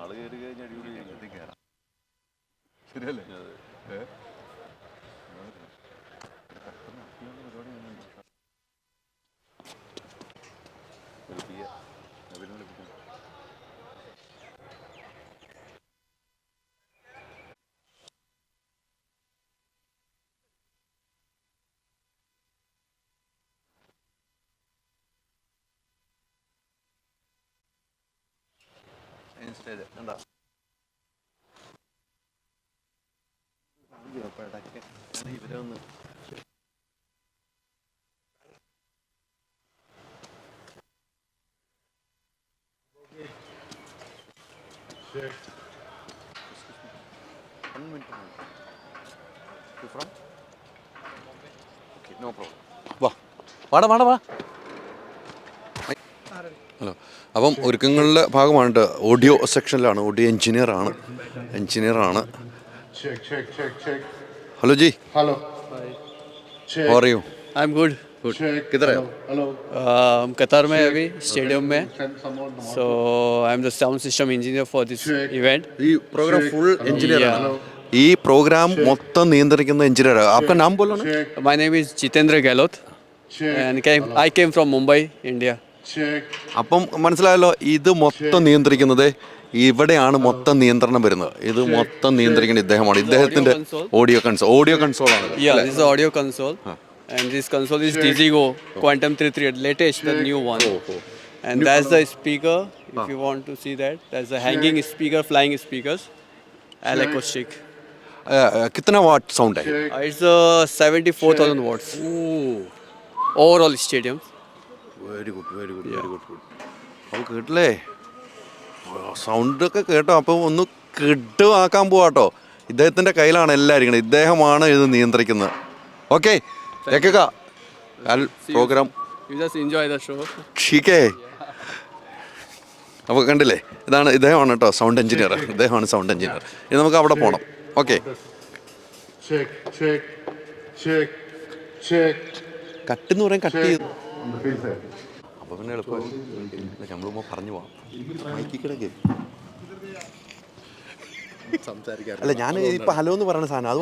ആള് കയറി കഴിഞ്ഞ അടിപൊളി എങ്ങോട്ടും കയറാം. ശരിയല്ലേ? എന്താ ഇവരെ ഒന്ന് വാടാ. ഹലോ, അപ്പം ഒരുക്കങ്ങളുടെ ഭാഗമായിട്ട് ഓഡിയോ സെക്ഷനിലാണ്. ഓഡിയോ എഞ്ചിനീയറാണ്. हेलो जी. Hello. How are you? I'm good. किधर है? हेलो. कतर में अभी स्टेडियम में. So I'm the sound system engineer for this event. ഈ പ്രോഗ്രാം ഫുൾ എഞ്ചിനീയർ Yeah. ആണ്. ഈ പ്രോഗ്രാം മൊത്തം നിയന്ത്രിക്കുന്ന എഞ്ചിനീയർ. आपका नाम बोलो ना. My name is Jitendra Gehlot and I came from Mumbai, India. അപ്പം മനസ്സിലായല്ലോ, ഇത് മൊത്തം നിയന്ത്രിക്കുന്നത് ഇവിടെയാണ്. മൊത്തം നിയന്ത്രണം വരുന്നത്. ഇത് മൊത്തം നിയന്ത്രിക്കുന്ന ഇദ്ദേഹമാണ്. ഇദ്ദേഹത്തിന്റെ ഓഡിയോ കൺസോൾ ആണ്. Yeah, this is the audio console. And this console is DZGO Quantum 338, latest, the new one. And that's the speaker. If you want to see that, that's the hanging speaker, flying speakers, acoustic. कितना वाट sound है? It's 74,000 watts. Overall stadium. Very good. അപ്പോൾ കേട്ടില്ലേ, സൗണ്ടൊക്കെ കേട്ടോ. അപ്പോൾ ഒന്ന് കിട്ടുവാക്കാൻ പോവാട്ടോ. ഇദ്ദേഹത്തിൻ്റെ കയ്യിലാണ് എല്ലാം ഇരിക്കുന്നത്. ഇദ്ദേഹമാണ് ഇത് നിയന്ത്രിക്കുന്നത്. Okay, program You just enjoy the show. ഠീക്കേ. അപ്പോൾ കണ്ടില്ലേ, ഇദ്ദേഹമാണ് കേട്ടോ സൗണ്ട് എഞ്ചിനീയർ. ഇനി നമുക്ക് അവിടെ പോകണം. ഓക്കെ, കട്ടെന്ന് പറയാൻ കട്ട് ചെയ്തു. അപ്പോൾ പിന്നെ എളുപ്പം നമ്മളുമ്പോൾ പറഞ്ഞു പോവാം. അല്ല, ഞാൻ ഇപ്പം ഹലോ എന്ന് പറയുന്ന സാധനം അത്